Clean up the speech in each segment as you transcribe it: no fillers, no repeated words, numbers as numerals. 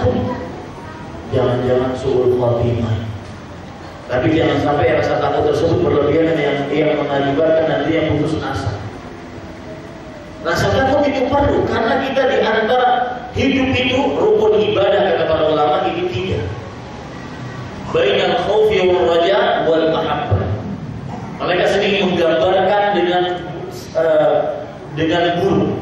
takut jangan-jangan suul khotimah. Tapi jangan sampai rasa takut tersebut berlebihan yang mengakibatkan nanti yang putus asa. Rasa takut itu perlu karena kita di antara hidup itu rukun ibadah kata para ulama itu tiga. Bainal khaufi wal raja wal mahabbah. Mereka sering menggambarkan dengan guru.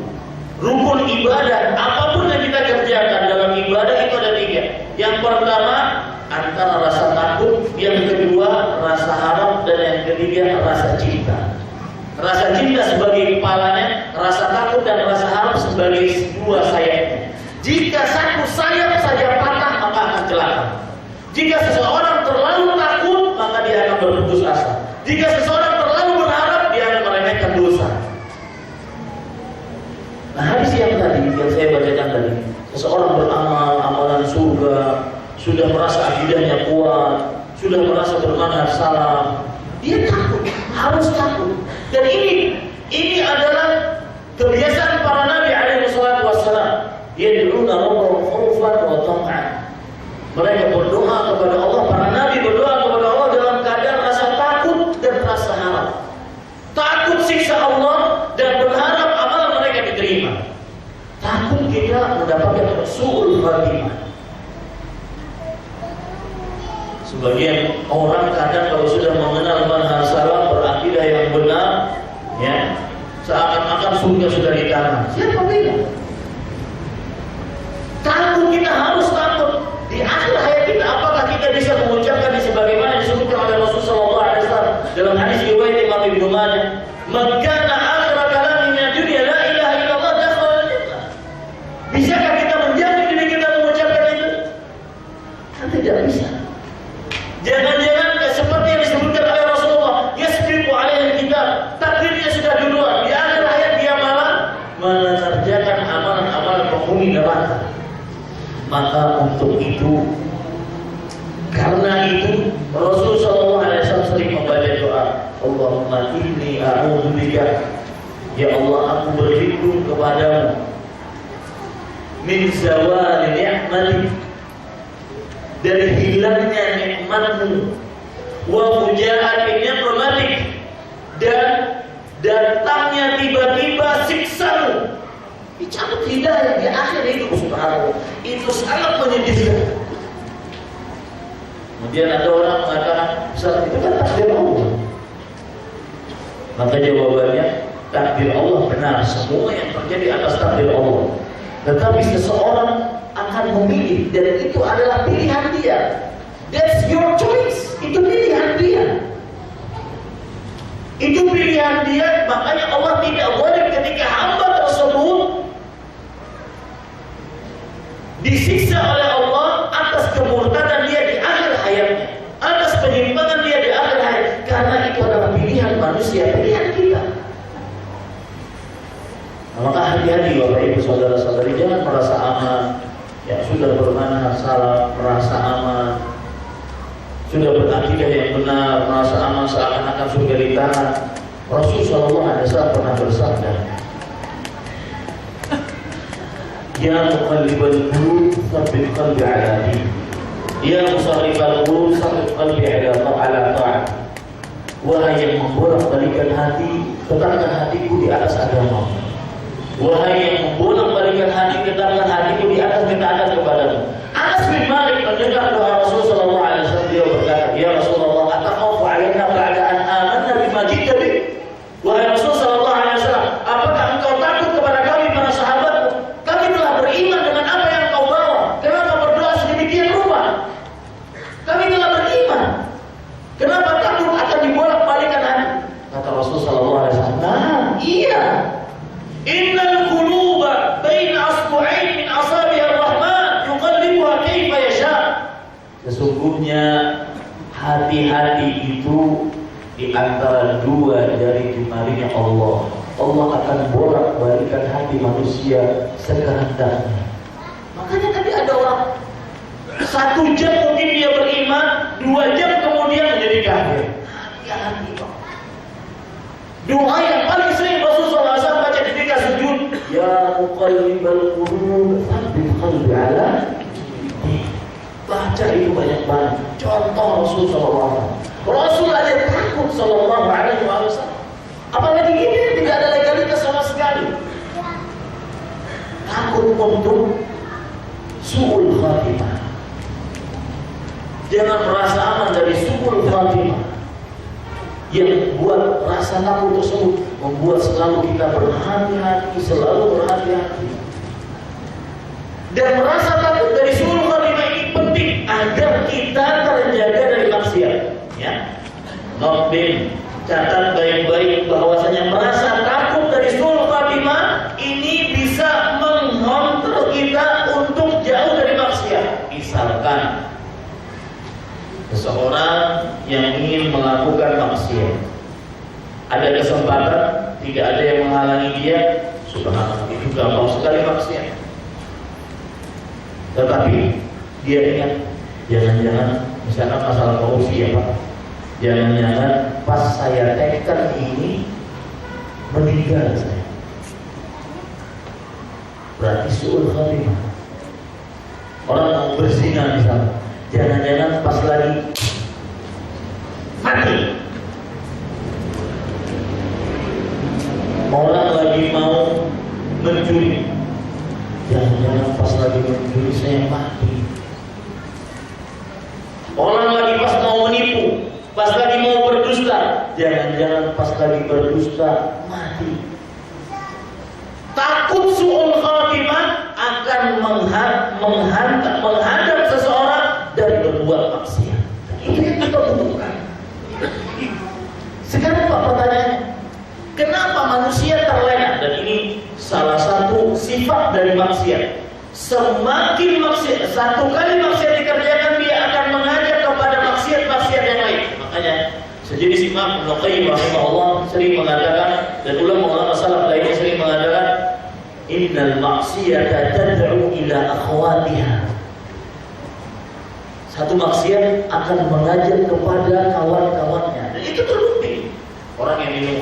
Rukun ibadah apapun yang kita kerjakan dalam ibadah itu ada tiga. Yang pertama antara rasa takut, yang kedua rasa harap, dan yang ketiga rasa cinta. Rasa cinta sebagai kepalanya, rasa takut dan rasa harap sebagai dua sayapnya. Jika satu sayap saja patah maka akan celaka. Jika seseorang terlalu takut maka dia akan berputus asa. Jika seseorang terlalu berharap dia akan meremehkan dosa. Nah, hadis yang tadi yang saya bacakan tadi, seseorang beramal amalan surga, sudah merasa akidahnya kuat, sudah merasa bermanhaj salaf, dia takut, harus takut. Dan ini adalah kebiasaan para nabi alaihi wassalatu wassalam. Yad'una rabbahum khaufan wa tam'an. Mereka berdoa kepada Allah, para nabi berdoa kepada Allah dalam keadaan rasa takut dan rasa harap. Takut siksa Allah dan berharap amalan mereka diterima. Takut kita mendapatkan suul khatimah. Sebagian orang kadang kalau sudah mengenal manhaj salaf berakidah yang benar, ya, seakan-akan surga sudah di tangan. Siapa bilang? Takut, kita harus takut. Di akhir hayat kita, apakah kita bisa mengucapkan sebagaimana disebutkan oleh Rasulullah SAW dalam hadis riwayat Imam Ibnu Majah, "Man kana akhir kalami min dunya la ilaha illallah dakhala al-jannah." Bisakah kita menjamin diri kita mengucapkan itu? Kan tidak bisa. Jangan-jangan seperti yang disebutkan oleh Rasulullah, yasbiqu alaihi kitab, takdirnya sudah duluan, di akhir hayat dia malah mengerjakan amalan-amalan penghuni neraka. Maka untuk itu, karena itu Rasulullah SAW sering membaca doa, Allahumma inni a'udzubika, ya Allah aku berlindung kepadamu, min zawali ni'matik, dari hilangnya nikmatmu, wa fujaati ni'matik, dan datangnya tiba-tiba siksamu. Dicabut hidayah di akhir hidup, subhanallah. Itu sangat menyedihkan. Kemudian ada orang mengatakan, Ustaz, itu kan takdir Allah. Maka jawabannya, takdir Allah benar, semua yang terjadi atas takdir Allah. Tetapi seseorang akan memilih, dan itu adalah pilihan dia. That's your choice. Itu pilihan dia. Itu pilihan dia. Makanya Allah tidak boleh ketika hamba tersebut disiksa oleh Allah atas kemurtadan dia di akhir hayatnya, atas penyimpangan dia di akhir hayat, karena itu adalah pilihan manusia, pilihan kita. Maka hati-hati Bapak Ibu saudara-saudari, jangan merasa aman. Ya sudah bermanhaj salaf, merasa aman, sudah berakidah yang benar, merasa aman seakan-akan surga di tangan. Rasulullah SAW pernah bersabda, Ya muqallibal qulub tsabbit qalbi ala din. Ya musarrifal qulub tsabbit qalbi ala ta'at. Wahai yang membolak-balikan hati, tetapkan hatiku di atas agama. Wahai yang membolak-balikan hati, tetapkan hatiku di atas ketaatan kepadamu. Anas bin Malik mendengar doa Rasulullah sallallahu alaihi wasallam, dia berkata, Ya Rasulullah, atakhafu alaina ba'da an amanna bima ji'ta bi? Wahai Rasul sallallahu alaihi wasallam, apakah engkau takut kepada kami para sahabatmu? Kami telah beriman dengan apa yang kau bawa. Kenapa berdoa sedemikian rupa? Kami telah beriman. Kenapa takut akan dibolak-balikan hati? Kata Rasul sallallahu alaihi wasallam, nah, iya. Innal quluba baina asbu'ain min asabi'ir rahman yuqallibuha kaifa yasha. Sesungguhnya hati-hati itu di antara dua jari jemarinya Allah. Allah akan bolak-balikan hati manusia sekehendaknya. Makanya tadi ada orang 1 jam mungkin dia beriman, 2 jam kemudian menjadi kafir. Hati-hati Pak. Doa yang paling sering Rasulullah SAW baca ketika sujud, Ya muqallibal qulub tsabbit qalbi ala. baca itu banyak banget. Contoh Rasul SAW. Rasul aja takut Sallallahu Alaihi Wasallam. Apalagi ini tidak ada legalitas sama sekali. Takut untuk su'ul khatimah. Jangan merasa aman dari su'ul khatimah. Yang buat rasa takut tersebut membuat selalu kita berhati-hati, selalu berhati-hati. Dan merasa takut dari su'ul khatimah ini penting agar kita terjaga dari maksiat. Ya, notin, catat baik-baik bahwasanya merasa takut dari su'ul khatimah ini bisa mengontrol kita untuk jauh dari maksiat. Misalkan seseorang yang ingin melakukan maksiat, ada kesempatan, tidak ada yang menghalangi dia, subhanallah, itu gampang sekali maksiat. Tetapi dia ingat, jangan-jangan misalkan masalah korupsi ya Pak, jangan-jangan pas saya tekan ini meninggal saya, berarti su'ul khatimah. Orang mau berzina misalnya, jangan-jangan pas lagi mati. Orang lagi mau mencuri, jangan-jangan pas lagi mencuri saya mati. Orang lagi pas mau menipu, pas lagi mau berdusta, jangan-jangan pas lagi berdusta mati. Takut su'ul khatimah akan menghadap seseorang dari berbuat maksiat. Itu yang kita butuhkan. Sekarang Pak pertanyaannya, kenapa manusia terlena? Dan ini salah satu sifat dari maksiat. Semakin maksiat, satu kali maksiat dikerjakan, dia akan mengajak kepada maksiat-maksiat yang lain. Makanya sejenis Imam Ibnu Qayyim rahimahullah sering mengatakan, dan ulama-ulama salaf lainnya sering mengatakan, innal maksiyata tad'u ila akhwatiha. Satu maksiat akan mengajak kepada kawan-kawannya. Dan itu terbukti. Orang yang minum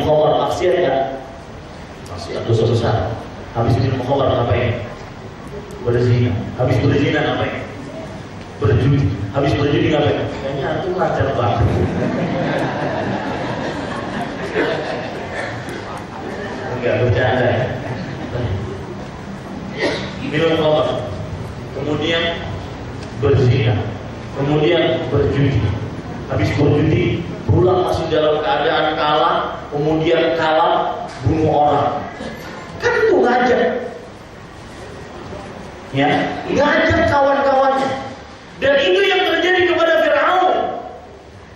khamar maksiat kan? Maksiat dosa besar. Habis minum khamar ngapain? Berzina. Habis berzina ngapain? Berjudi. Habis berjudi ngapain? Kayaknya itu lancar banget. Enggak bercanda ya. Minum khamar, kemudian berzina, kemudian berjudi. Habis berjudi pulang masih dalam keadaan kalah, kemudian kalah bunuh orang. Kan itu ngajak, ya, ngajak kawan-kawannya. Dan itu yang terjadi kepada Fir'aun.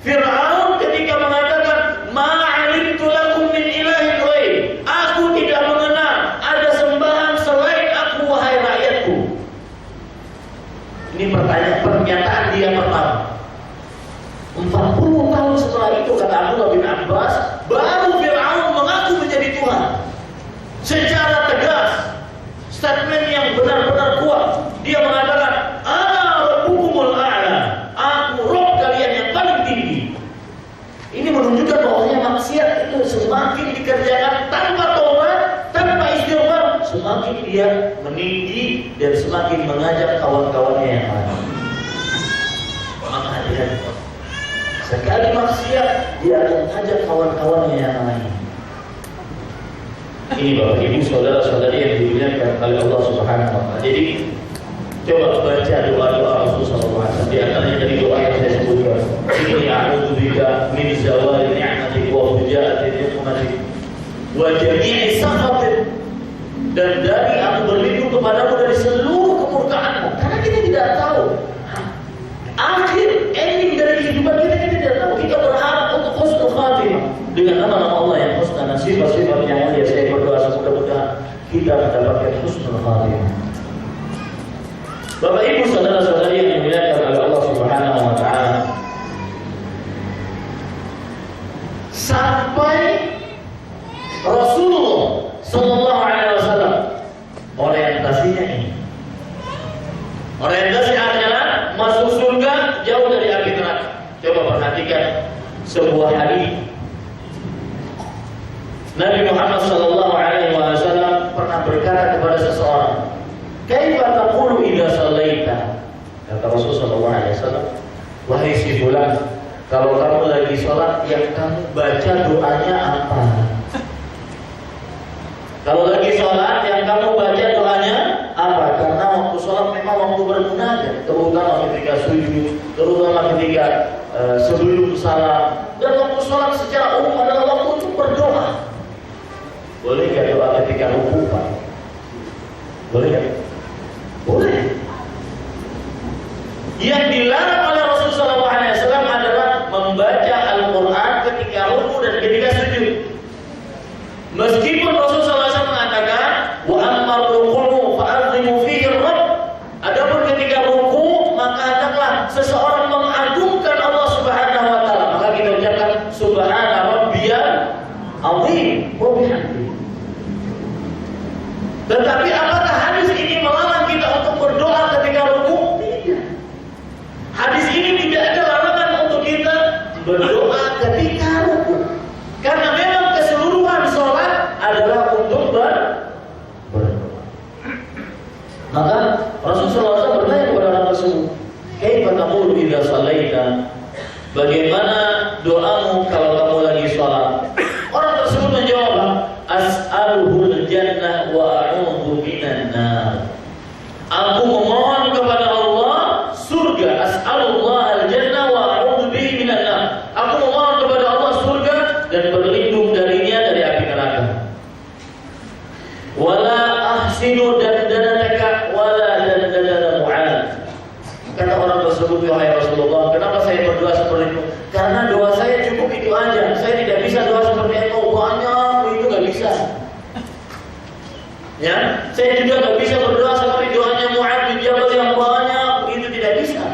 Fir'aun ketika mengatakan, ma'alimtu lakum min ilahin ghair. Aku tidak mengenal ada sembahan selain aku, wahai rakyatku. Ini pernyataan dia pertama. 40 tahun setelah itu, kata Abdullah bin Abbas, baru Fir'aun mengaku menjadi Tuhan secara tegas. Statement yang benar-benar kuat. Dia mengatakan, ana rabbukumul a'la, aku Rabb kalian yang paling tinggi. Ini menunjukkan bahwasanya maksiat itu semakin dikerjakan tanpa taubat, tanpa istighfar, semakin dia meninggi dan semakin mengajak kawan-kawannya yang lain. Maka hati-hati. Sekali maksiat, dia akan mengajak kawan-kawannya yang lain. Ini Bapak Ibu, saudara-saudari yang dimuliakan oleh Allah Subhanahu wa taala. Jadi coba baca doa-doa Rasulullah SAW. Di antaranya dari doa yang saya sebutkan, inni a'udzubika min zawali ni'matik wa fujaati ni'matik wa jami'i sakhatik. Dan dari aku berlindung kepadamu dari seluruh kemurkaanmu. Karena kita tidak tahu akhir ending dari kehidupan kita, kita tidak tahu. Kita berharap untuk husnul khatimah dengan nama-nama Allah yang husna dan sifat-sifat yang mulia. Saya berdoa semoga-moga kita mendapatkan husnul khatimah. Bapak Ibu, saudara-saudari yang dimuliakan oleh Allah Subhanahu wa taala, sampai Rasulullah sallallahu alaihi wasallam orientasinya ini. Orientasi adalah masuk surga, jauh dari api neraka. Coba perhatikan sebuah hadis. Nabi Muhammad sallallahu alaihi wasallam pernah berkata kepada seseorang, "Kaifa taqulu idza shallaita?" Rasulullah SAW, wahai si fulan, kalau kamu lagi sholat, yang kamu baca doanya apa? Kalau lagi sholat, yang kamu baca doanya apa? Karena waktu sholat memang waktu bermunajat, terutama ketika sujud, terutama ketika sebelum salam, dan waktu sholat secara umum adalah waktu untuk berdoa. Boleh nggak doa ketika rukuk, Pak? Boleh nggak? Boleh. Yang dilarang oleh Rasulullah SAW adalah membaca Al-Quran ketika rukuk dan ketika sujud. Meskipun Rasulullah SAW mengatakan, wa amma ruku'u fa'azimu fihi rabb. Adapun ketika rukuk, maka hendaklah seseorang mengagungkan Allah Subhanahu wa taala. Maka kita ucapkan subhana rabbiyal azim wa bihamdihi. Tetapi apakah hadis ini melarang kita untuk berdoa ketika rukuk? Tidak. Hadis ini tidak ada larangan untuk kita berdoa ketika rukuk. Karena memang keseluruhan sholat adalah untuk berdoa. Maka Rasulullah SAW bertanya kepada orang tersebut, kaifa taqulu idza shallaita? Bagaimana doamu kalau kamu lagi sholat? Orang tersebut menjawab, as'aluhul jannah wa a'udzu minan nar. Aku memohon kepada Allah surga, as'alullah al-jannah wa a'udzu bihi minan nar. Aku memohon kepada Allah surga dan berlindung darinya dari api neraka. Wala ahsinu dandanaka wala dandana Mu'ad. Kata orang tersebut, wahai Rasulullah, kenapa saya berdoa seperti itu? Karena doa saya cukup itu aja. Saya tidak bisa doa seperti itu banyak, itu nggak bisa. Ya, saya juga nggak bisa berdoa seperti doanya Mu'ad bin Jabal yang banyak, itu tidak bisa.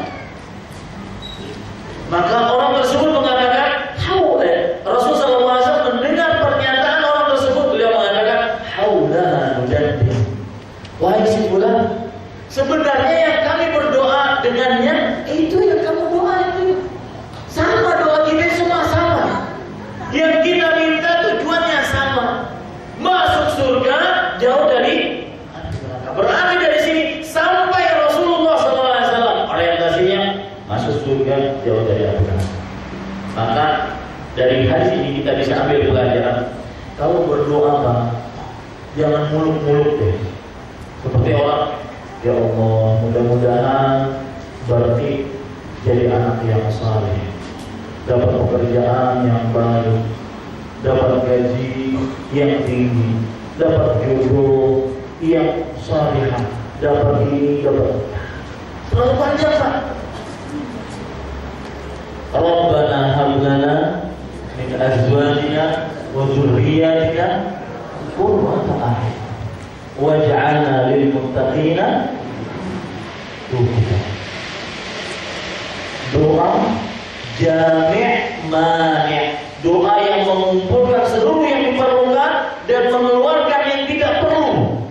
Maka orang tersebut mengatakan, haula. Rasulullah SAW mendengar pernyataan orang tersebut, beliau mengatakan, haula nujanti. Wahai si fulan, sebenarnya yang kami berdoa dengannya itu yang kamu doa itu. Sama doa kita semua sama. Yang kita minta tujuannya sama. Masuk surga jauh dari neraka. Berarti dari sini sampai Rasulullah SAW orientasinya masuk surga jauh dari neraka. Maka dari hadis ini kita bisa ambil pelajaran. Kalau berdoa Bang, jangan muluk-muluk deh. Seperti orang, ya Allah, mudah-mudahan berarti jadi anak yang saleh, dapat pekerjaan yang baik, dapat gaji yang tinggi, dapat jodoh yang salihah, dapat ini, dapat terlalu panjang Pak. Rabbana hab lana min azwajina wa dzurriyyatina qurrata a'yun waj'alna lil muttaqina imama. Doa jami' mani', doa yang mengumpulkan seluruh yang diperlukan dan mengeluarkan yang tidak perlu.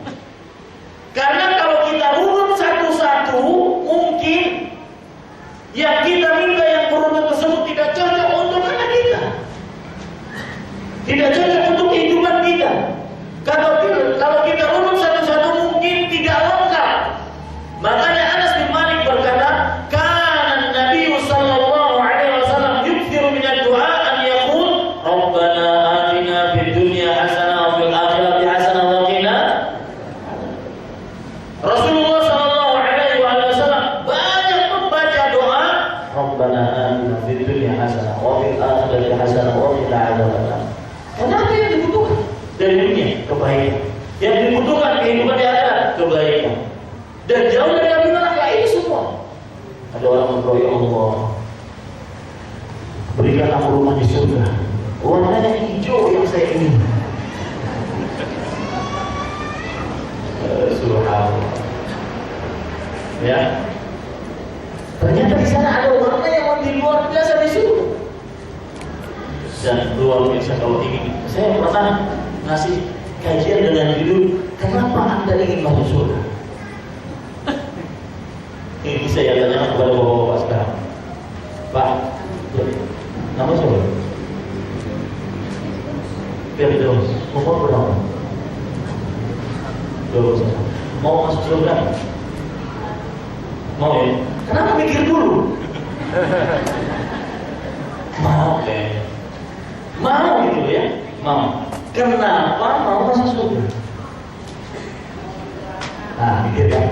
Karena kalau kita runut satu-satu, mungkin yang kita minta yang berunut tersebut tidak cocok untuk anak kita, tidak cocok untuk kehidupan kita. Kalau kita runut satu-satu mungkin tidak lengkap. Makanya Anas bin Malik berkata, kana Nabi sallallahu alaihi wasallam yukthiru min ad-du'a an yaqul Rabbana atina fid dunya hasanah wa fil akhirati hasanah wa qina. Rasulullah sallallahu alaihi wasallam banyak membaca doa Rabbana atina fid dunya hasanah wa fil akhirati hasanah wa qina adzabannar. Kenapa yang dibutuhkan dari dunia? Kebaikan. Yang dibutuhkan kehidupan di akhirat, kebaikan. Dan jauh dari api neraka, ini semua. Ada orang berdoa, ya Allah, berikan aku rumah di surga, warnanya hijau yang saya ingin. Subhanallah. Ya. Ternyata di sana ada warna yang lebih luar biasa di surga. Dan luar biasa kalau ingin. Saya pernah ngasih kajian dengan judul kenapa Anda ingin masuk surga? Ini bisa ya tanyakan kepada bapak-bapak sekarang. Pak, nama siapa? Firdaus. Umur berapa? 21. Mau masuk surga? Mau ya? Kenapa mikir dulu? Mau deh. Mau gitu ya? Mau. Kenapa mau masuk surga? Nah, mikir kan?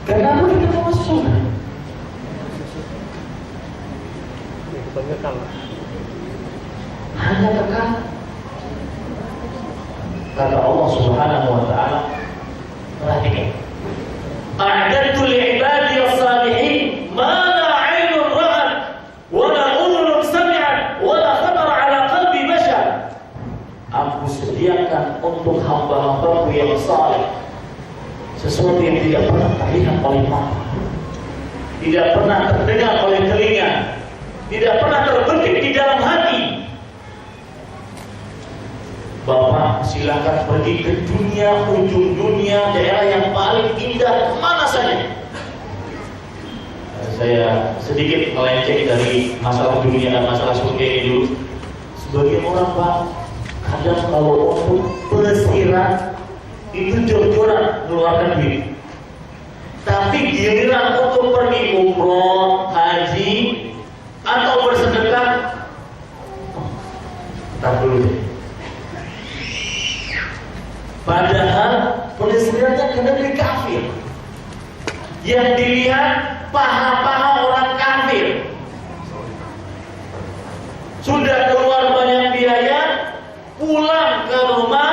Kenapa kita mau masuk surga? Hanya kekal. Kata Allah Subhanahu wa taala, perhatikan. A'dadtu li'ibadi as-salihin ma la 'ainun ra'at wa la udhunun sami'at wa la khatara 'ala qalbi bashar. Aku sediakan untuk hamba-hambaku yang saleh sesuatu yang tidak pernah terlihat oleh mata, tidak pernah terdengar oleh telinga, tidak pernah terbetik di dalam hati. Bapak silakan pergi ke dunia, ujung dunia, daerah yang paling indah, kemana saja. Saya sedikit melenceng dari masalah dunia dan masalah surga ini dulu. Sebagian orang Pak, kadang kalau untuk pelesiran itu jor-joran mengeluarkan duit. Tapi giliran untuk pergi umroh, haji, atau bersedekah, tak dulu deh. Padahal pelesirannya ke negeri kafir. Yang dilihat paha-paha orang kafir. Sudah keluar banyak biaya, pulang ke rumah,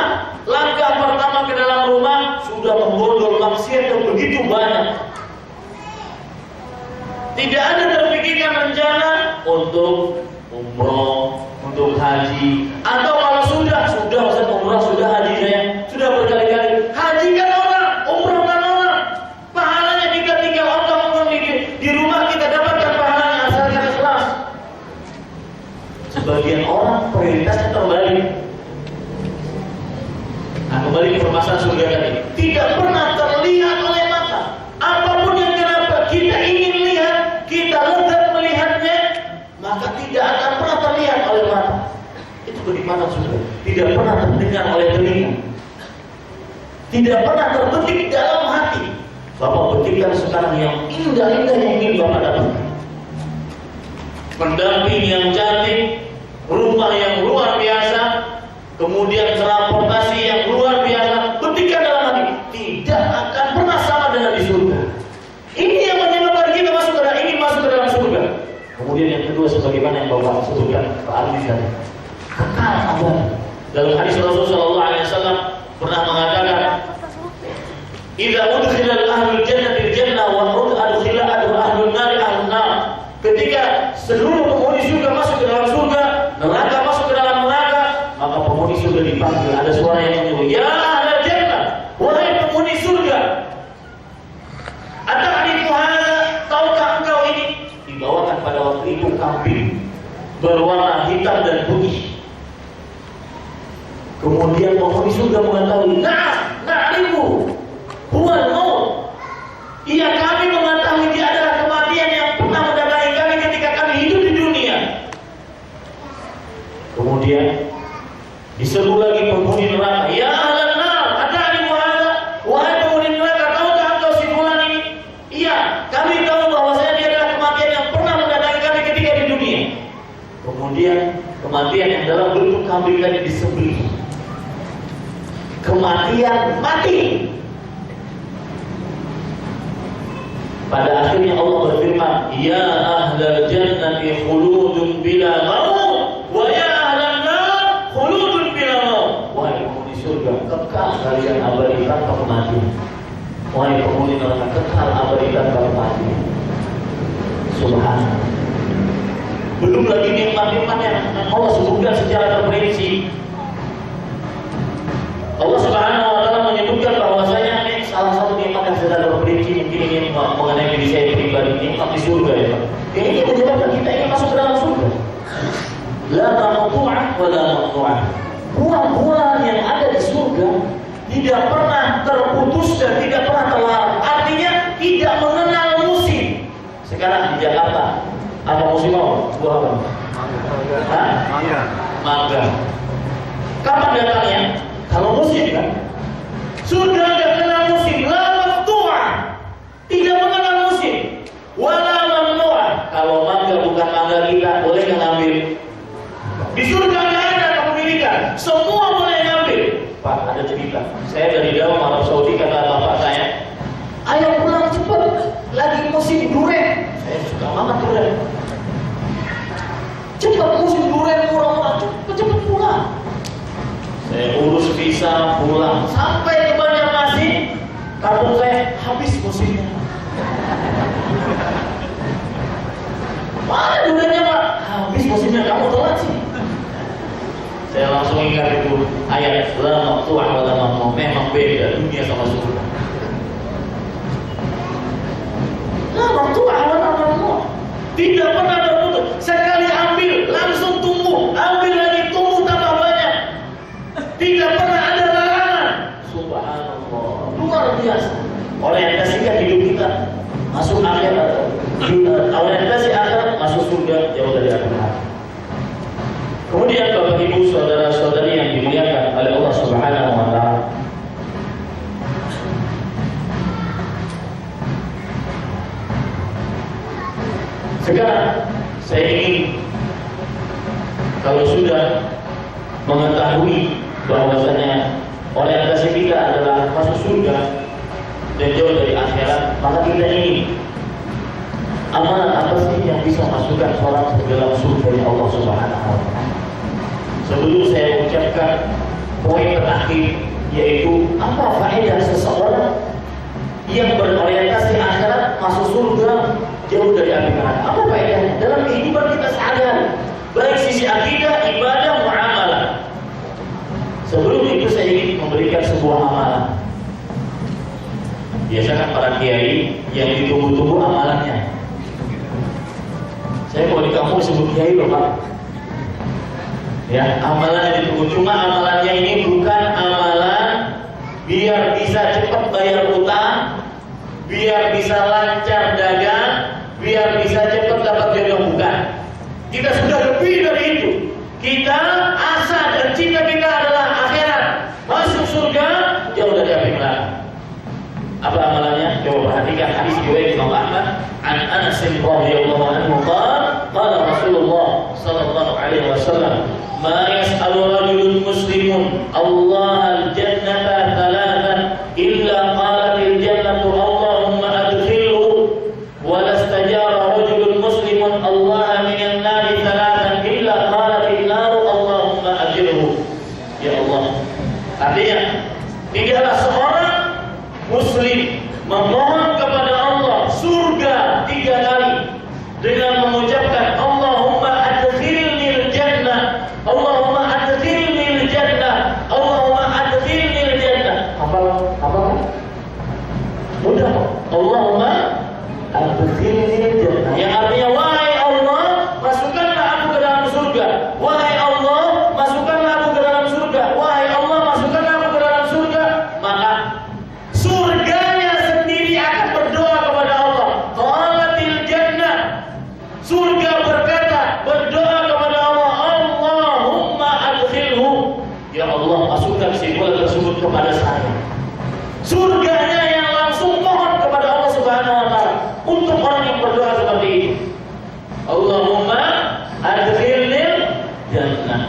langkah pertama ke dalam rumah sudah membondol maksiat yang begitu banyak. Tidak ada terpikirkan rencana untuk umroh, untuk haji, atau kalau sudah Ustaz umroh, sudah haji saya sudah berkali-kali. Haji kan orang, umroh kan orang. Pahalanya jika tinggal Allah di rumah kita dapatkan pahalanya asalkan ikhlas. Sebagian orang prioritasnya terbalik. Nah, kembali ke permasalahan surga tadi. Tidak pernah terlihat oleh mata. Apapun yang kita ingin lihat, kita lezat melihatnya, maka tidak akan pernah terlihat oleh mata. Itu kenikmatan surga. Tidak pernah terdengar oleh telinga. Tidak pernah terbetik dalam hati. Bapak betikkan sekarang yang indah-indah yang ingin Bapak dapatkan. Pendamping yang cantik, rumah yang luar biasa, kemudian transportasi yang luar biasa. Betikkan dalam hati. Tidak akan pernah sama dengan di surga. Ini yang menyebabkan kita masuk ke dalam surga. Kemudian yang kedua, sebagaimana yang Bapak sebutkan Pak Ardi tadi, kekal abadi. Dalam hadis Rasulullah SAW pernah mengatakan, "Idza udkhila ahlul jannati al-jannah wa udkhila ahlun nar an-nar." Ketika seluruh penghuni surga masuk ke dalam surga, neraka masuk ke dalam neraka, maka penghuni surga dipanggil. Ada suara yang menyuruh, "Ya ahlul jannah, wahai penghuni surga, ata'rifu hadza? Tahukah engkau ini?" Dibawakan pada waktu itu kambing berwarna hitam dan putih. Kemudian penghuni surga mengetahui, na'rifu huwal maut. Iya, kami mengetahui dia adalah kematian yang pernah mendatangi kami ketika kami hidup di dunia. Kemudian diseru lagi penghuni neraka, "Ya ahlan nar, ata'rifu hadza? Wahai penghuni neraka, tahukah engkau si fulan ini?" "Iya, kami tahu bahwasanya dia adalah kematian yang pernah mendatangi kami ketika di dunia." Kemudian kematian yang dalam bentuk kambing tadi disembelih. Kematian mati. Pada akhirnya Allah berfirman, "Ya ahlal jannati khuludun bila maut, wa ya ahlan nar khuludun bila maut." Wahai penghuni surga, kekal kalian abadi tanpa kematian. Wahai penghuni neraka, kekal abadi tanpa kematian. Subhanallah. Belum lagi nikmat-nikmat yang Allah sebutkan secara terperinci. Allah Subhanahu wa taala menyebutkan bahwasanya ini salah satu nikmat yang secara terperinci, mungkin ini mengenai diri saya pribadi, nikmat di surga ya Pak. Ini menyebabkan kita ingin masuk ke dalam surga. La maqtu'ah wa la maqtu'ah. Buah-buah yang ada di surga tidak pernah terputus dan tidak pernah terlarang. Artinya tidak mengenal musim. Sekarang di Jakarta apa musim apa? Buah apa? Mangga. Mangga. Kapan datangnya? Kalau musim kan, sudah tidak kenal musim, la maqtu'ah. bisa pulang sampai ke Banjarmasin. Kampung saya habis musimnya. Mana duriannya Pak? Habis musimnya, kamu telat sih. Saya langsung ingat itu ayat la maqtu'ah wa la mamnuh. Memang beda dunia sama surga. La maqtu'ah wa la mamnuh. Tidak pernah terputus. Sekali ambil langsung tumbuh, ambil lagi tumbuh tambah banyak. Tidak pernah ada larangan. Subhanallah, luar biasa. Orientasikan hidup kita masuk akhirat. Orientasi akhirat masuk surga, jauh dari akhirat. Kemudian Bapak Ibu saudara-saudari yang dimuliakan oleh Allah Subhanahu wa taala. Sekarang saya ingin kalau sudah mengetahui bahwasanya orientasi kita adalah masuk surga dan jauh dari akhirat, maka kita ingin amalan apa sih yang bisa masukkan orang ke dalam surga Allah Subhanahu wa taala. Sebelum saya ucapkan poin terakhir, yaitu apa faedah seseorang yang berorientasi akhirat masuk surga jauh dari api neraka. Apa faedahnya dalam kehidupan kita sehari-hari, baik sisi akidah, ibadah, muamalah. Sebelum itu saya ingin memberikan sebuah amalan. Biasakan para kiai yang ditunggu-tunggu amalannya. Saya kalau di kampung sebut kiai loh Pak. Ya, amalan yang ditunggu. Cuma amalannya ini bukan amalan biar bisa cepat bayar utang, biar bisa lancar dagang, biar bisa cepat dapat jodoh, bukan. Kita sudah lebih dari itu. Kita asa dan cita kita adalah akhirat, masuk surga, jauh dari api neraka. Apa amalannya? Coba perhatikan hadis riwayat Imam Ahmad an Anas radhiyallahu anhu qala Rasulullah sallallahu alaihi wasallam ma yas'alu rajulun muslimun Allah al-jannata thalathan illa qalat al-jannatu Allahumma adkhilhu wa lastajara rajulun muslimun Allah minan nari thalathan illa qalat an-nar Allahumma ajirhu. Ya Allah, artinya tidaklah seorang muslim memohon kepada Allah surga 3 kali dengan mengucapkan Allahumma adkhilnil jannah, Allahumma adkhilnil jannah, Allahumma adkhilnil jannah. Apa? Mudah. Allahumma adkhilnil jannah. Yang artinya wahai Allah, masukkanlah aku ke dalam surga. Wahai Allah, masukkanlah aku ke dalam surga. Wahai Allah, masukkanlah aku ke dalam surga. Maka surganya sendiri akan berdoa kepada Allah. Qalatil jannah. Surga berdoa kepada Allah, Allahumma adkhilhu. Ya Allah, masukkan si bola tersebut kepada saya. Surganya yang langsung mohon kepada Allah Subhanahu wa taala untuk orang yang berdoa seperti itu. Allahumma adkhilnil jannah.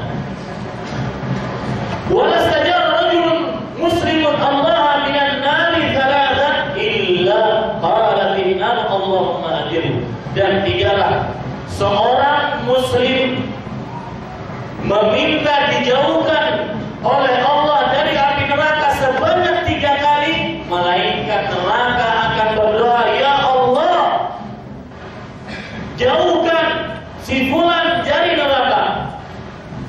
Wa lastajara rajulun muslimun Allah minan nari thalathan illa qalatin nar Allahumma ajirhu. Dan tidaklah seorang muslim meminta dijauhkan oleh Allah dari api neraka sebanyak 3 kali, malaikat neraka akan berdoa, ya Allah, jauhkan si fulan dari neraka.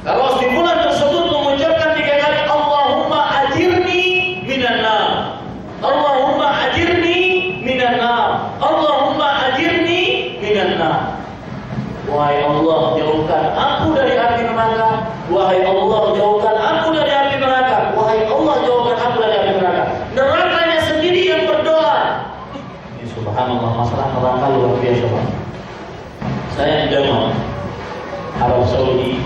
Kalau si fulan tersebut mengucapkan 3 kali Allahumma ajirni minan nar, Allahumma ajirni minan nar, Allahumma ajirni minan nar. Wahai Allah, jauhkan aku dari api neraka. Wahai Allah, jauhkan aku dari api neraka. Wahai Allah, jauhkan aku dari api neraka. Nerakanya sendiri yang berdoa. Ini subhanallah, masalah neraka luar biasa Pak. Saya di Damam, Arab Saudi.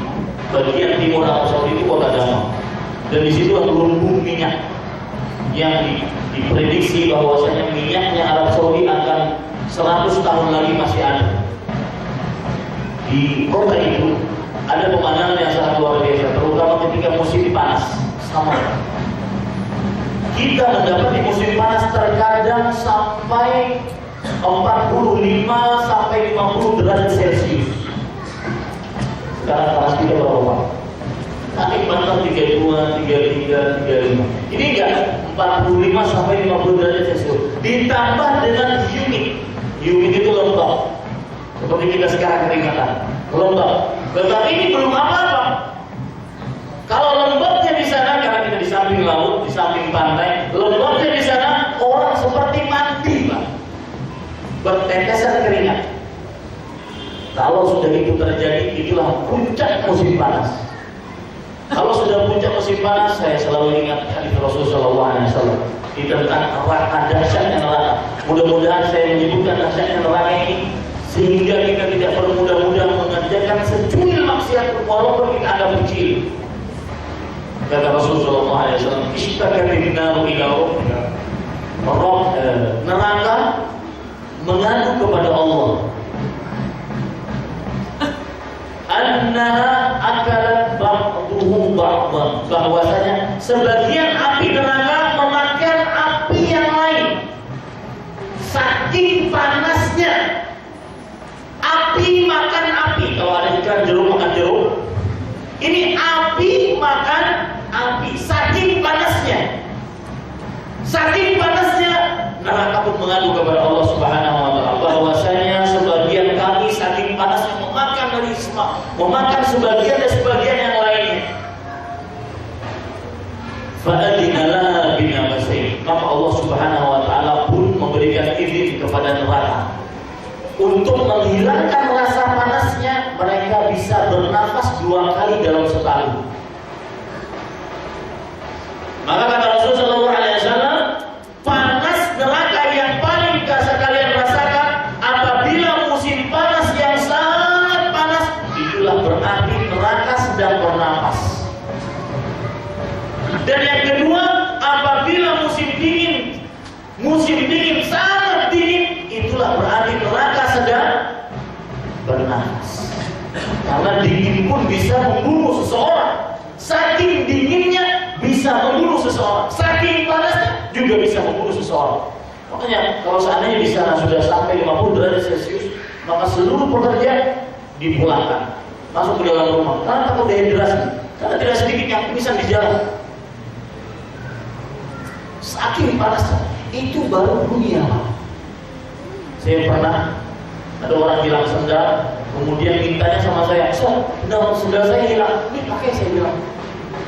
Bagian timur Arab Saudi itu kota Damam. Dan di situ ada lumbung minyak yang diprediksi bahwasanya minyaknya Arab Saudi akan 100 tahun lagi masih ada. Di kota itu ada pemandangan yang sangat luar biasa, terutama ketika musim panas. Sama kita mendapati musim panas terkadang sampai 45 sampai 50 derajat Celcius. Sekarang panas kita berapa? Saking panas 32, 33, 35. Ini enggak 45 sampai 50 derajat Celcius. Ditambah dengan humid. Humid itu lembab. Seperti kita sekarang keringatan. Lembab. Tetapi ini belum apa-apa. Kalau lembabnya di sana, karena kita di samping laut, di samping pantai, lembabnya di sana orang seperti mandi, Pak. Bertetesan keringat. Kalau sudah itu terjadi, itulah puncak musim panas. Kalau sudah puncak musim panas, saya selalu ingat hadis Rasulullah SAW tentang neraka, dahsyatnya neraka. Mudah-mudahan saya menyebutkan dahsyatnya neraka ini sehingga kita tidak bermudah-mudah mengerjakan secuil maksiat walaupun kita agak kecil. Kata Rasulullah SAW, "Ishtakatin naru ila rabbika." Neraka mengadu kepada Allah. Annaha akalat ba'duhum ba'dan, bahwasanya sebagian api neraka memakan api yang lain. Saking panasnya api makan api. Kalau ada ikan jeruk makan jeruk, ini api makan api. Saking panasnya neraka pun mengadu kepada Allah Subhanahu wa taala bahwasanya sebagian kami saking panasnya memakan sebagian dan sebagian yang lainnya. Fa'adinalah binamasin. Maka Allah Subhanahu wa taala pun memberikan izin kepada neraka untuk menghilangkan rasa panasnya. Mereka bisa bernafas 2 kali dalam setahun. Maka kata Rasulullah SAW, panas neraka yang paling sekalian rasakan apabila musim panas yang sangat panas, itulah berarti neraka sedang bernafas. Dan yang kedua, apabila musim dingin sangat dingin, itulah berarti neraka sedang bernafas. Karena dingin pun bisa membunuh seseorang. Saking dinginnya bisa membunuh seseorang. Saking panasnya juga bisa membunuh seseorang. Makanya kalau seandainya di sana sudah sampai 50 derajat Celcius, maka seluruh pekerja dipulangkan, masuk ke dalam rumah. Karena takut dehidrasi. Karena tidak sedikit yang pingsan di jalan. Saking panasnya. Itu baru dunia. Saya pernah ada orang hilang sendal, kemudian mintanya sama saya, sendal saya hilang, ini pakai, saya bilang.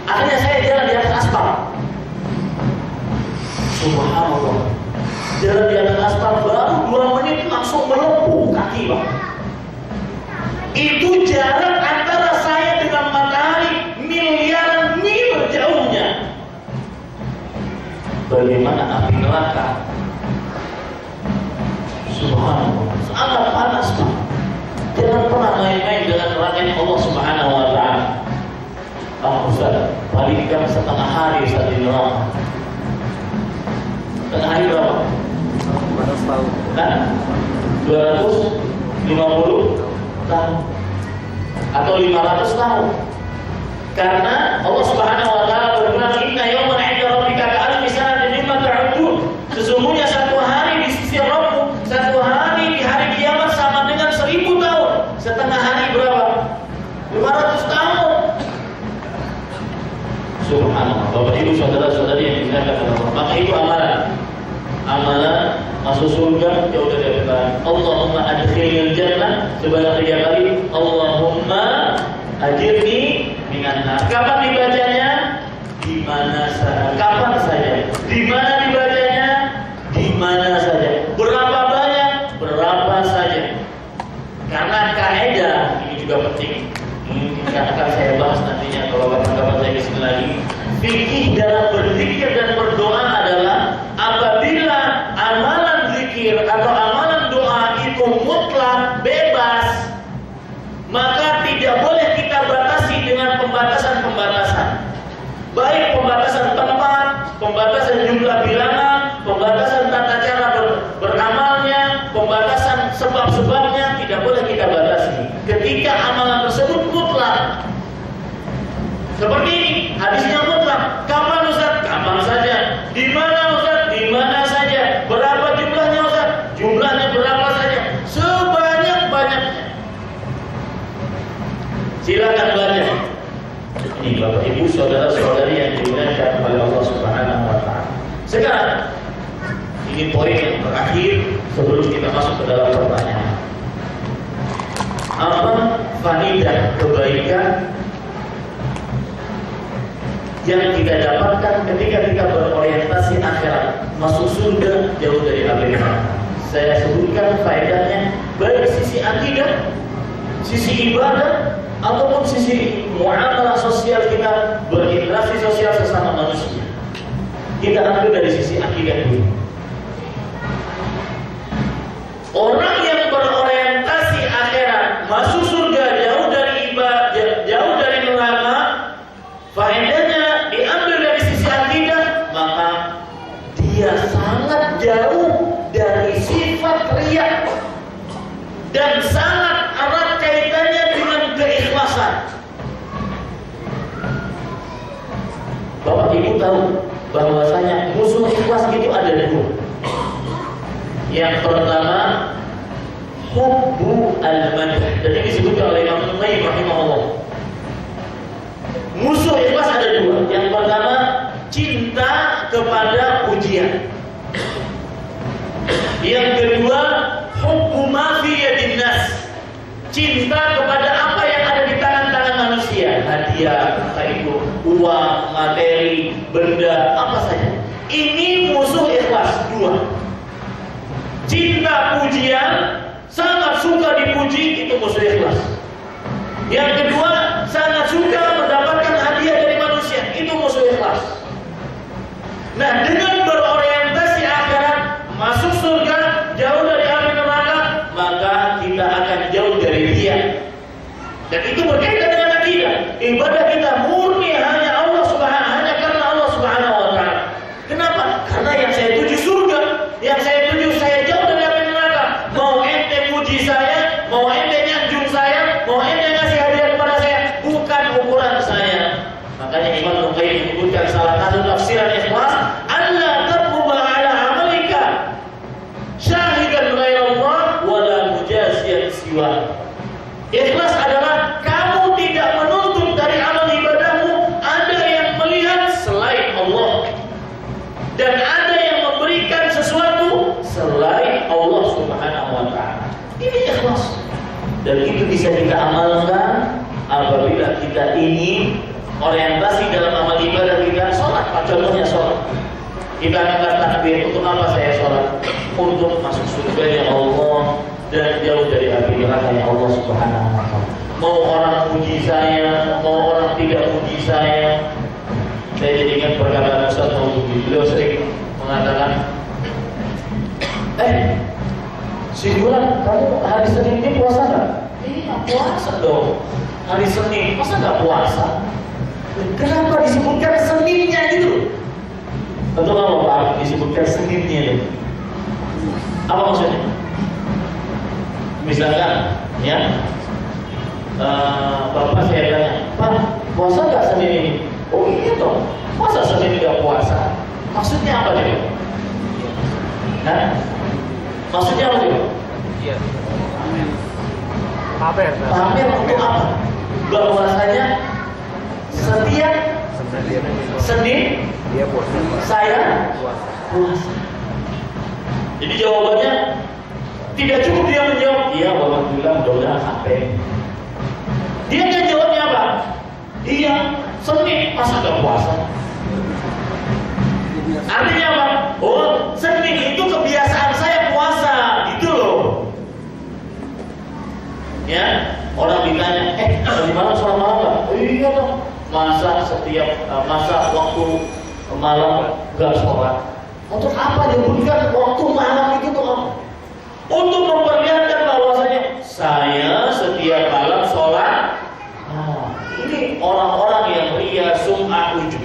Akhirnya saya jalan di atas aspal. Subhanallah, jalan di atas aspal baru 2 menit langsung melepuh kaki, Pak. Itu jarak antara saya dengan matahari miliaran mil jauhnya. Bagaimana api neraka? Subhanallah, sangat panas, Pak. Jangan pernah main-main dengan nerakanya Allah Subhanahu wa taala. Ustaz, palingkan setengah hari saat di neraka. Setengah hari berapa? 200 tahun. Nah, 250 tahun atau 500 tahun. Karena Allah Subhanahu wa taala berfirman, "Inna yawman 'inda rabbika ka'alfi sanatin mimma ta'udun." Sesungguhnya satu hari di sisi Rabbmu, satu hari di hari kiamat sama dengan 1000 tahun. Setengah hari berapa? 500 tahun. Subhanallah. Bapak Ibu saudara-saudari yang dimuliakan Allah. Maka itu amalan masuk surga jauh dari api. Allahumma adkhilnil jannah sebanyak 3 kali. Allahumma ajirni minan nar. Kapan dibacanya? Di mana saja. Kapan saja. Di mana dibacanya? Di mana saja. Berapa banyak? Berapa saja. Karena kaidah ini juga penting. Ini akan saya bahas nantinya kalau kapan-kapan saya kesini lagi. Fikih dalam berzikir dan berdoa adalah apabila amalan zikir atau amalan doa itu mutlak bebas, maka tidak boleh kita batasi dengan pembatasan-pembatasan. Baik pembatasan tempat, pembatasan jumlah bilangan, pembatasan tata cara beramalnya, pembatasan sebab-sebabnya, tidak boleh kita batasi. Ketika amalan tersebut mutlak, seperti ini, hadisnya mutlak. Kapan Ustaz? Kapan saja. Di mana Ustaz? Di mana saja. Berapa jumlahnya Ustaz? Jumlahnya berapa saja. Sebanyak-banyaknya. Silakan baca. Ini Ini Bapak Ibu saudara-saudari yang dimuliakan oleh Allah Subhanahu wa taala. Sekarang ini poin yang terakhir sebelum kita masuk ke dalam pertanyaan. Apa faidah kebaikan yang kita dapatkan ketika kita berorientasi akhirat, masuk surga, jauh dari api neraka? Saya sebutkan faedahnya baik sisi akidah, sisi ibadah, ataupun sisi muamalah sosial kita, berinteraksi sosial sesama manusia. Kita ambil dari sisi akidah dulu. Orang yang berorientasi akhirat, masuk surga, jauh dari ibadah, jauh dari neraka, faedahnya diambil dari sisi akidah, maka dia sangat jauh dari sifat riya dan sangat erat kaitannya dengan keikhlasan. Bapak Ibu tahu bahwasanya musuh ikhlas itu ada dua. Yang pertama, hubbu al-madh. Dan ini disebutkan oleh Imam Qayyim rahimahullah. Musuh ikhlas ada dua. Yang pertama, cinta kepada pujian. Yang kedua, hubbu ma fi yadin nas. Cinta kepada apa yang ada di tangan-tangan manusia. Hadiah, entah itu uang, materi, benda, apa saja. Ini musuh ikhlas dua. Cinta pujian, sangat suka dipuji, itu musuh ikhlas. Yang kedua, sangat suka mendapatkan hadiah dari manusia, itu musuh ikhlas. Nah, dengan berorientasi akhirat, masuk surga, jauh dari api neraka, maka kita akan jauh dari riya. Dan itu berkaitan dengan akidah. Ibadah kita murni hanya Allah Subhanahu, hanya karena Allah Subhanahu wa taala. Kenapa? Karena yang saya tuju surga, yang saya tuju saya jauh dari api neraka. Mau ente puji saya, mau ente nyanjung saya, mau ente ngasih hadiah kepada saya, bukan ukuran saya. Makanya Imam Qayyim menyebutkan salah satu tafsiran ikhlas, Allah taqwa ala amalika syahidan ghairallah wa la mujaziyan siwa. Ikhlas adalah kamu tidak menuntut dari amal ibadahmu ada yang melihat selain Allah, dan ada yang memberikan sesuatu selain Allah Subhanahu wa taala. Ini ikhlas. Dan itu bisa kita amalkan apabila kita ingin orientasi dalam amal ibadah kita. Sholat, contohnya sholat. Kita angkat takbir, untuk apa saya sholat? Untuk masuk surga ya Allah dan jauh dari api neraka ya Allah Subhanahu wa taala. Mau orang puji saya, mau orang tidak puji saya. Saya jadi ingat perkataan Ustaz Maududi. Beliau sering mengatakan, si Bulan, kamu hari Senin ini puasa nggak? Iya, puasa dong. Hari Senin, masa nggak puasa? Kenapa disebutkan Seninnya gitu? Tentu kalau Pak disebutkan Seninnya itu. Apa maksudnya? Misalkan, ya, Bapak saya tanya, Pak, puasa nggak Senin ini? Oh iya dong, masa Senin nggak puasa? Maksudnya apa dia? Nah, maksudnya apa dia? Iya. Pamer untuk apa? Bahwasanya setiap Senin dia puasa. Saya puasa. Jadi jawabannya tidak cukup dia menjawab, iya Bapak bilang mudah-mudahan sampai. Dia kan jawabnya apa? Iya, Senin masa nggak puasa? Artinya apa? Oh, Senin itu kebiasaan saya puasa, gitu loh. Ya, orang ditanya, di malam sholat malam nggak? Oh, iya dong. Masa setiap masa waktu malam nggak sholat? Untuk apa disebutkan waktu malam itu tuh apa? Untuk memperlihatkan bahwasanya saya setiap malam sholat. Ini orang-orang yang ria, sum'ah, ujub.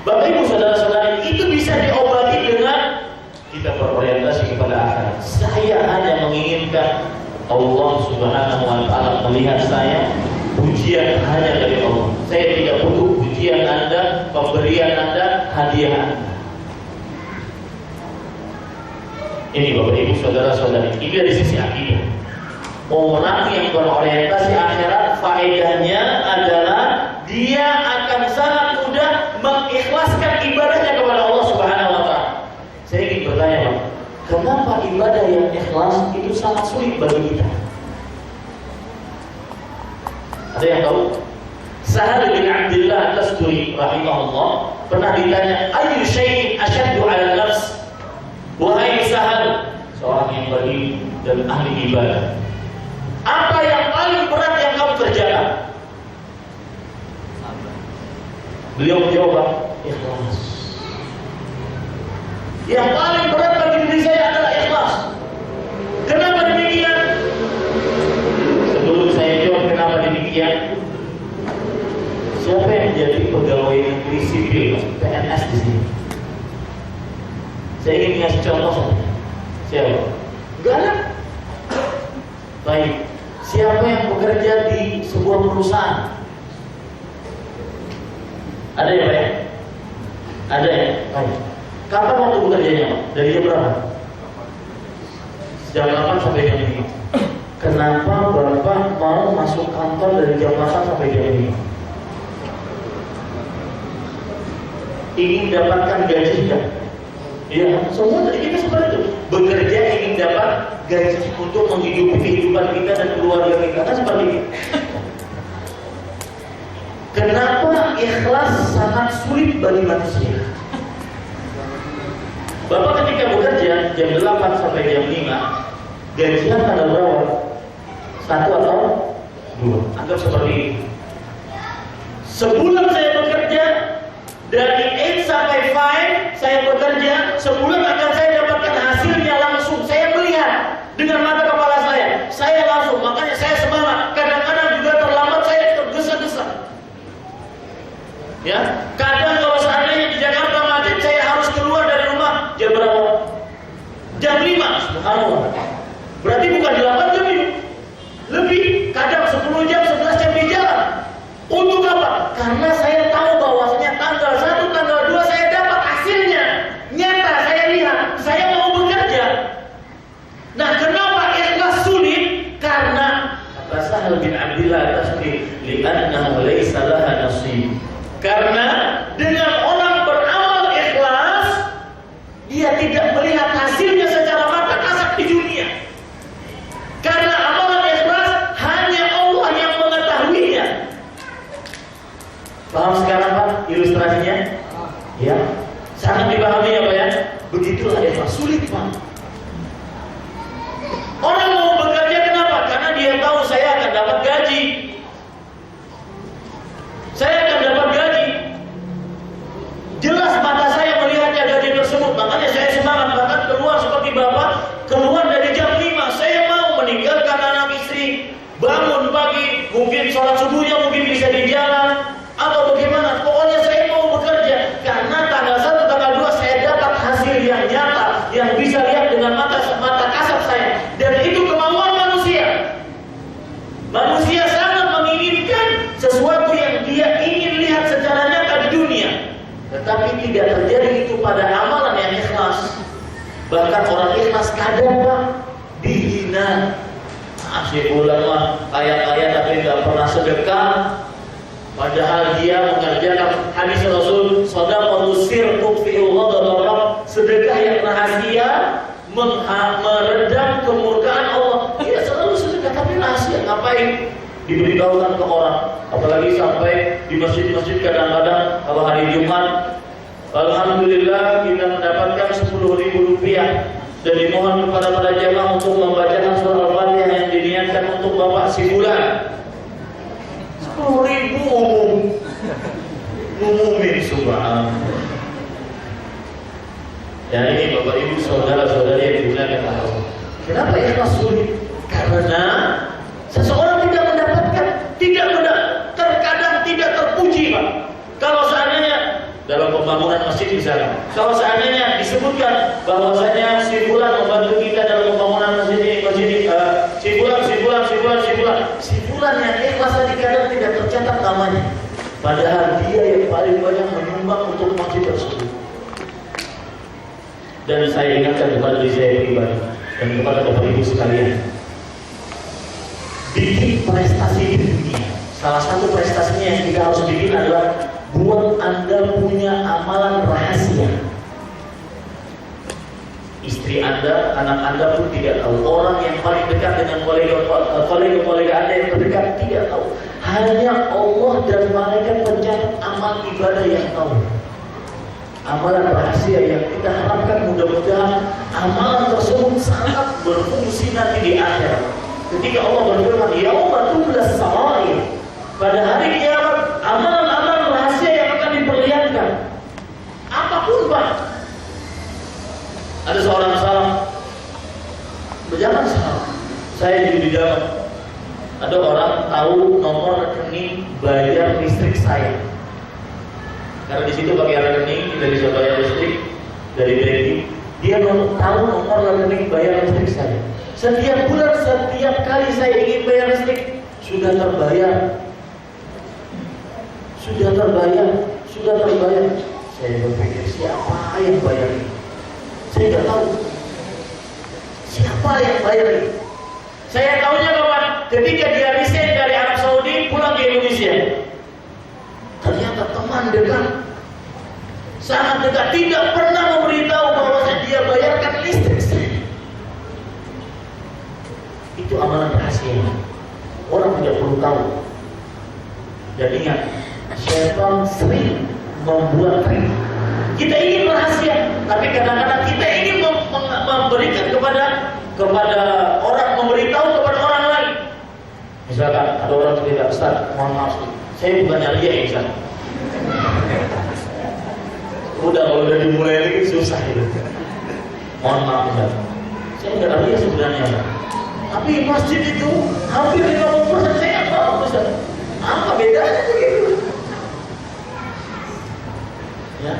Bapak Ibu saudara-saudari, itu bisa diobati dengan kita berorientasi kepada akhirat. Saya hanya menginginkan Allah Subhanahu wa taala melihat saya, pujian hanya dari Allah. Saya tidak butuh pujian Anda, pemberian Anda, hadiah Anda. Ini Bapak Ibu saudara-saudari, ini dari sisi akidah. Orang yang berorientasi akhirat, faedahnya adalah dia akan sangat mudah mengikhlaskan ibadahnya kepada Allah Subhanahu wa Ta'ala. Saya ingin bertanya, Pak, kenapa ibadah yang ikhlas itu sangat sulit bagi kita? Ada yang tahu? Sahal bin Abdullah Tasturi rahimahullah pernah ditanya, "Ayyu syai'in asyaddu 'ala nafs?" Wahai Sahal, seorang yang berdiri dan ahli ibadah, apa yang paling berat yang kamu kerjakan? Beliau menjawab, ikhlas. Yang paling berat bagi diri saya adalah ikhlas. Kenapa demikian? Sebelum saya jawab kenapa demikian, siapa yang menjadi pegawai negeri sipil PNS di sini? Saya ingin ngasih contoh saja. Siapa? Enggak ada. Baik. Siapa yang bekerja di sebuah perusahaan? Ada ya Pak ya? Ada ya? Baik. Kapan waktu bekerjanya Pak? Dari jam berapa? Jam 8 sampai jam 5. Kenapa Bapak mau masuk kantor dari jam 8 sampai jam 5? Ingin dapatkan gaji enggak? Iya, semua dari kita seperti itu. Bekerja ingin dapat gaji untuk menghidupi kehidupan kita dan keluarga kita, kan seperti itu. Kenapa ikhlas sangat sulit bagi manusia? Bapak ketika bekerja jam 8 sampai jam 5, gajinya tanggal berapa? 1 atau 2? Anggap seperti ini. Sebulan saya bekerja, dari 8 sampai 5 saya bekerja, sebulan akan saya dapatkan hasilnya langsung. Saya melihat dengan mata kepala saya langsung, makanya saya semangat. Kadang-kadang juga terlambat, saya tergesa-gesa. Ya, kadang kalau seandainya di Jakarta macet, saya harus keluar dari rumah jam berapa? Jam 5, subhanallah. Berarti bukan 8 jam itu, lebih. Kadang 10 jam, 11 jam di jalan. Untuk apa? Karena saya tahu bahwasanya tanggal 1, tanggal 2 saya dapat hasilnya. Nyata saya lihat, saya mau bekerja. Nah, kenapa ikhlas sulit? Karena kata Sahal bin Abdullah Tasturi, li'annahu laysa laha nasib. Karena dengan orang beramal ikhlas, dia tidak melihat hasilnya secara mata kasat di dunia. Karena amalan ikhlas hanya Allah yang mengetahuinya. Paham sekarang Pak ilustrasinya? Ya, sangat dipahami ya Pak ya. Begitulah ikhlas, sulit Pak. Orang mau bekerja kenapa? Karena dia tahu saya akan dapat gaji. Saya akan dapat gaji. Jelas mata saya melihatnya gaji tersebut. Makanya saya semangat. Bahkan keluar seperti Bapak, keluar dari jam 5. Saya mau meninggalkan anak istri, bangun pagi, mungkin sholat subuhnya mungkin bisa di jalan, atau bagaimana. Pokoknya saya mau bekerja. Karena tanggal 1, tanggal 2 saya dapat hasil yang nyata, yang bisa lihat dengan mata kasat saya. Dan itu kemauan manusia. Manusia sangat menginginkan sesuatu yang dia ingin lihat secara nyata di dunia. Tetapi tidak terjadi itu pada amalan yang ikhlas. Bahkan orang ikhlas kadang Pak dihina. Asyik ulama ayat-ayat tapi tidak pernah sedekah. Padahal dia mengerjakan hadis Rasul, shadaqatus sir tufi'u ghadab Rabb, sedekah yang rahasia meredam kemurkaan Allah. Dia selalu sedekah tapi rahasia. Ngapain diberitahukan ke orang? Apalagi sampai di masjid-masjid kadang-kadang kalau hari Jumat, alhamdulillah kita mendapatkan 10.000 rupiah dan dimohon kepada para jamaah untuk membacakan surah Al-Fatihah yang diniatkan untuk Bapak si bulan. 10.000 umumin subhanallah. Ya ini Bapak Ibu saudara-saudari yang dimuliakan Allah. Kenapa ikhlas sulit? Karena seseorang terkadang tidak terpuji Pak. Kalau seandainya dalam pembangunan masjid misalnya, kalau seandainya disebutkan bahwasanya si fulan membantu kita dalam pembangunan masjid ini, si fulan yang ikhlas tadi kadang tidak tercatat namanya. Padahal dia yang paling banyak menyumbang untuk masjid tersebut. Dan saya ingatkan kepada diri saya pribadi dan kepada Bapak Ibu sekalian, prestasi di dunia. Salah satu prestasinya yang kita harus bikin adalah buat Anda punya amalan rahasia. Istri Anda, anak Anda pun tidak tahu. Orang yang paling dekat dengan kolega Anda yang terdekat tidak tahu. Hanya Allah dan malaikat pencatat amal ibadah yang tahu. Amalan rahasia yang kita harapkan mudah-mudahan amalan tersebut sangat berfungsi nanti di akhir. Ketika Allah berfirman, yauma tublas sarair, pada hari kiamat amalan-amalan rahasia yang akan diperlihatkan. Apapun Pak. Ada seorang salam, berjalan salam. Saya juga di dalam. Ada orang tahu nomor rekening bayar listrik saya. Karena di situ pakai rekening kita bisa bayar listrik dari banking. Dia tahu nomor rekening bayar listrik saya. Setiap bulan, setiap kali saya ingin bayar listrik, sudah terbayar. Saya berpikir siapa yang bayar ini? Saya tidak tahu siapa yang bayar ini. Saya tahunya kapan? Ketika dia resign dari Arab Saudi pulang ke Indonesia. Ternyata teman dekat, sangat dekat, tidak pernah memberitahu bahwa dia bayarkan listrik saya. Itu amalan rahasia. Orang tidak perlu tahu. Dan ingat, syaitan sering membuat trik. Kita ingin rahasia, tapi kadang-kadang kita ingin memberikan kepada orang, memberitahu kepada orang lain. Misalkan ada orang cerita, Ustaz, mohon maaf, saya bukan nyari ya Ustaz. Udah kalau udah dimulai lagi susah itu. Mohon maaf Ustaz, saya nggak nyari ya sebenarnya. Tapi masjid itu hampir 50% saya nggak tahu Ustaz. Apa bedanya begitu? Ya,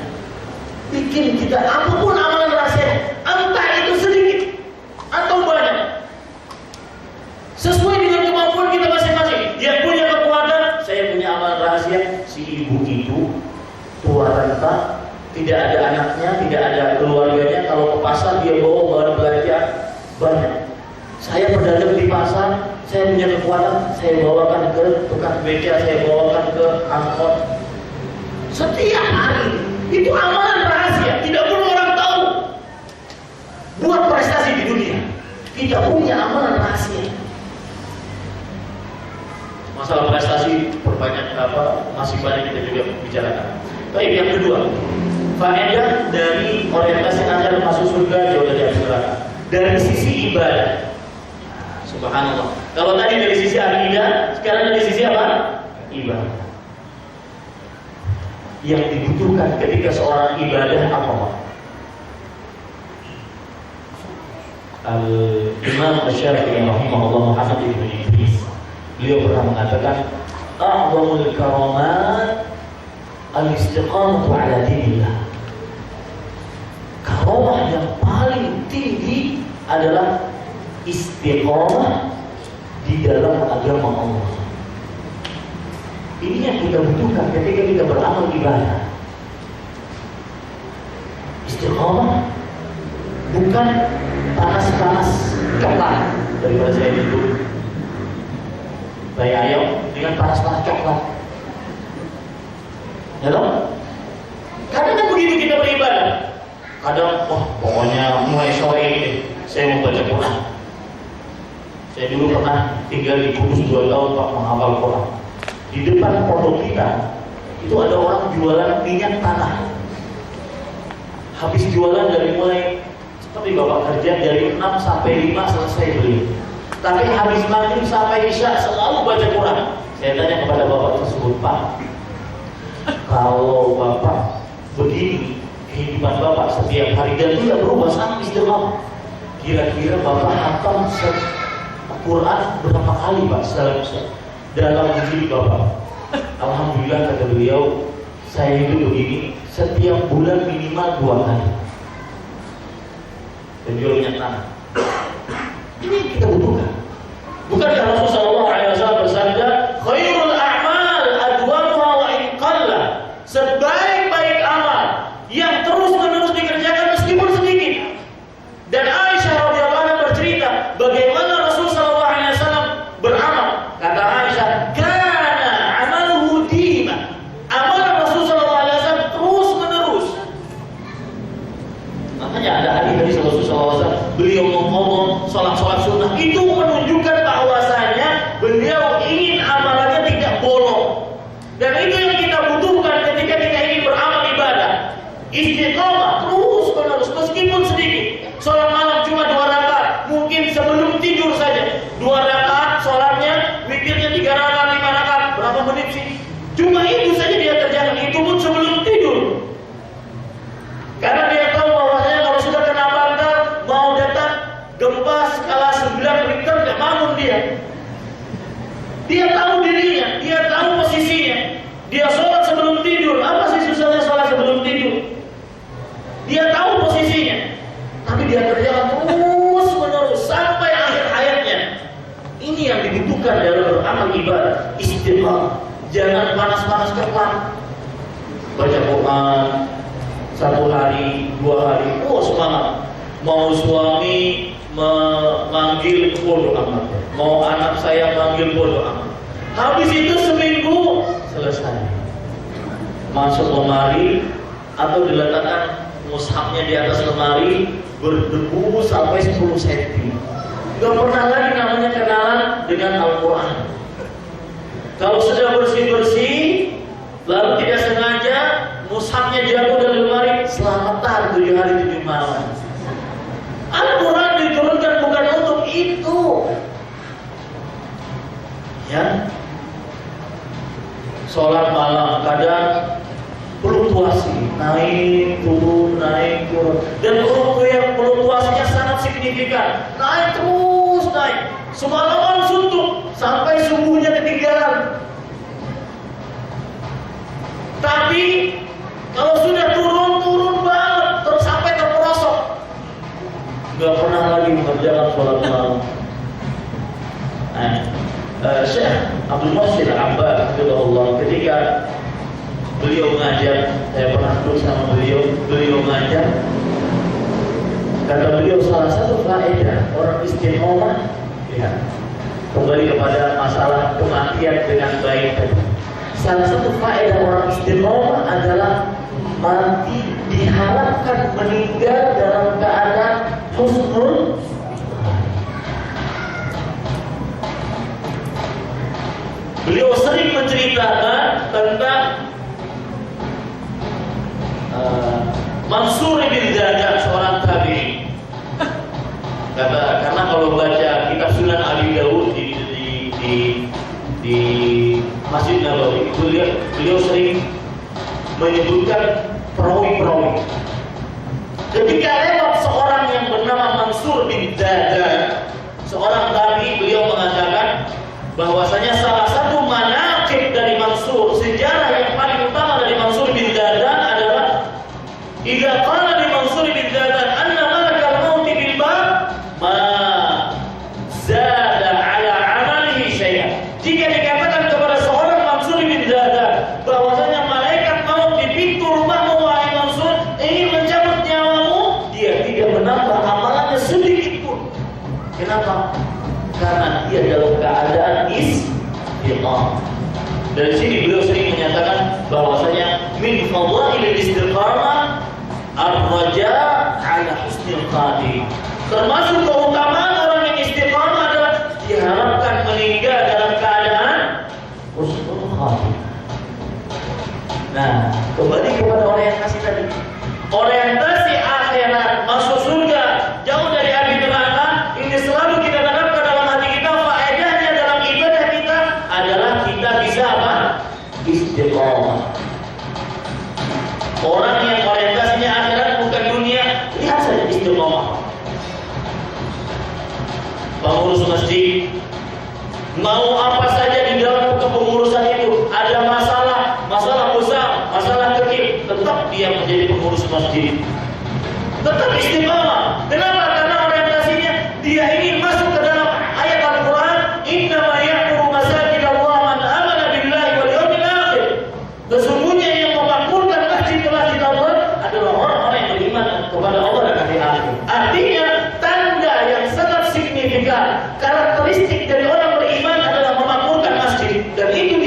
bikin kita apapun amalan rahasia, entah itu sedikit atau banyak, sesuai dengan kemampuan kita masing-masing. Yang punya kekuatan, saya punya amalan rahasia. Si ibu itu tua renta, tidak ada anaknya, tidak ada keluarganya. Kalau ke pasar dia bawa barang belanja banyak. Saya berdagang di pasar, saya punya kekuatan, saya bawakan ke tukang beca, saya bawakan ke angkot. Setiap hari. Itu amalan rahasia, tidak perlu orang tahu. Buat prestasi di dunia, kita punya amalan rahasia. Masalah prestasi berbanyak masih banyak kita juga bicarakan. Baik, yang kedua, faedah dari orientasi Anda masuk surga jauh dari api neraka. Dari sisi ibadah, subhanallah. Kalau tadi dari sisi akidah, sekarang dari sisi apa? Ibadah. Yang dibutuhkan ketika seorang ibadah apa? Al-Imam Asy-Syafi'i rahimahullah Muhammad ibn Idris, beliau pernah mengatakan, a'zamul karamat al-istiqamatu ala dinillah. Karamah yang paling tinggi adalah istiqamah di dalam agama Allah. Ini yang kita butuhkan ketika kita beramal ibadah. Istiqamah bukan panas-panas coklat daripada saya itu bayi ayam dengan panas-panas coklat. Ya toh? Kadang begitu kita beribadah. Kadang, pokoknya mulai sore ini saya mau baca Quran. Saya dulu pernah tinggal di Kudus 2 tahun Pak, menghafal Quran. Di depan pondok kita itu ada orang jualan minyak tanah. Habis jualan dari mulai seperti bapak kerja dari 6 sampai 5 selesai beli. Tapi habis maghrib sampai isya selalu baca Quran. Saya tanya kepada bapak tersebut, Pak, kalau bapak begini kehidupan bapak setiap hari dan tidak berubah sama istiqamah, kira-kira bapak hafal Quran berapa kali Pak dalam hidup bapak? Alhamdulillah, kata beliau, saya hidup begini setiap bulan minimal 2 kali. Dan jual minyak tanah. Ini yang kita butuhkan. Bukankah Rasulullah SAW bersabda, khairul a'mal adwamuha wa in qalla. Sebaik-baik amal yang terus-menerus dikerjakan meskipun sedikit. Dan Aisyah radhiyallahu anha bercerita bagaimana Rasulullah SAW beramal. Kata Makanya ada hadis Rasulullah SAW, beliau ngomong sholat sunnah itu menunjukkan bahwasanya beliau ingin amalannya tidak bolong. Dan itu yang kita butuhkan ketika kita ingin beramal ibadah. Istiqomah terus menerus meskipun sedikit. Sholat malam cuma 2 rakaat, mungkin sebelum tidur saja 2 rakaat sholatnya, witirnya 3 rakaat, 5 rakaat, berapa menit sih? Cuma itu saja dia kerjakan, itu pun sebelum tidur. Karena dia tahu bahwasanya kalau sudah kena bantal, mau datang gempa skala 9 Richter gak bangun dia. Dia tahu dirinya, dia tahu posisinya. Dia sholat sebelum tidur. Apa sih susahnya sholat sebelum tidur? Dia tahu posisinya, tapi dia kerjakan terus menerus sampai akhir hayatnya. Ini yang dibutuhkan dalam beramal ibadah, istiqamah. Jangan panas-panas kepala. Baca Quran 1 hari, 2 hari, semangat. Mau suami memanggil bodo amat, mau anak saya manggil bodo amat. Habis itu seminggu selesai. Masuk lemari atau diletakkan mushafnya di atas lemari, berdebu sampai 10 cm. Gak pernah lagi namanya kenalan dengan Al-Quran. Kalau sudah bersih-bersih, lalu tidak sengaja mushafnya jatuh dari lemari, selamatan 7 hari 7 malam. Al-Quran diturunkan bukan untuk itu. Ya, sholat malam kadang fluktuasi, naik turun, dan fluktuasinya sangat signifikan, naik terus naik. Semalaman suntuk sampai subuhnya ketinggalan. Tapi kalau sudah turun banget, terus sampai terperosok, nggak pernah lagi mengerjakan sholat malam. Syekh Abdul Muhsin Al-Abbad Allah, ketika beliau mengajar, saya pernah duduk sama beliau mengajar. Kata beliau, salah satu faedah orang istiqomah, lihat, kembali kepada masalah kematian dengan baik tadi. Salah satu faedah orang istiqomah adalah mati diharapkan meninggal dalam keadaan husnul. Beliau sering menceritakan tentang Mansur bin Zadan, seorang tabi'in. Karena kalau baca kitab Sunan Abi Dawud di Masjid Nabawi, beliau sering menyebutkan perawi-perawi. Ketika lewat seorang yang bernama Mansur bin Zadan, seorang tabi'in, beliau mengatakan bahwasanya salah satu manaqib dari Mansur, sejarah yang paling utama dari Mansur bin Zadan adalah idza qala li Mansur bin Zadan anna malakal maut bil bab ma zada ala amalihi syai'an. Jika dikatakan kepada seorang Mansur bin Zadan bahwasanya malaikat maut di pintu rumahmu wahai Mansur ingin mencabut nyawamu, dia tidak menambah amalannya sedikit pun. Kenapa? Karena dia dalam keadaan istiqamah. Dari sini beliau sering menyatakan bahwasanya min fadhailil istiqamah ar-raja ala husnil qadim. Termasuk keutamaan orang yang istiqamah adalah diharapkan meninggal dalam keadaan husnul qadim. Nah, kembali kepada orientasi tadi. Orientasi akhirat, masuk surga, jauh dari api neraka, ini selalu kita tanamkan dalam hati kita. Faedahnya dalam ibadah kita adalah kita bisa apa? Istiqomah. Orang yang orientasinya akhirat bukan dunia, lihat saja istiqomah. Pengurus masjid, mau apa saja di dalam kepengurusan itu, ada masalah besar, masalah kecil, tetap dia menjadi pengurus masjid. Tetap istiqamah. Kenapa? Karena orientasinya dia ingin masuk ke dalam ayat Al-Quran, innama ya'muru masajid Allah man amana billahi wal yawmil akhir. Sesungguhnya yang memakmurkan masjid Allah adalah orang-orang yang beriman kepada Allah dan hari akhir. Artinya tanda yang sangat signifikan, karakteristik dari orang beriman adalah memakmurkan masjid, dan itu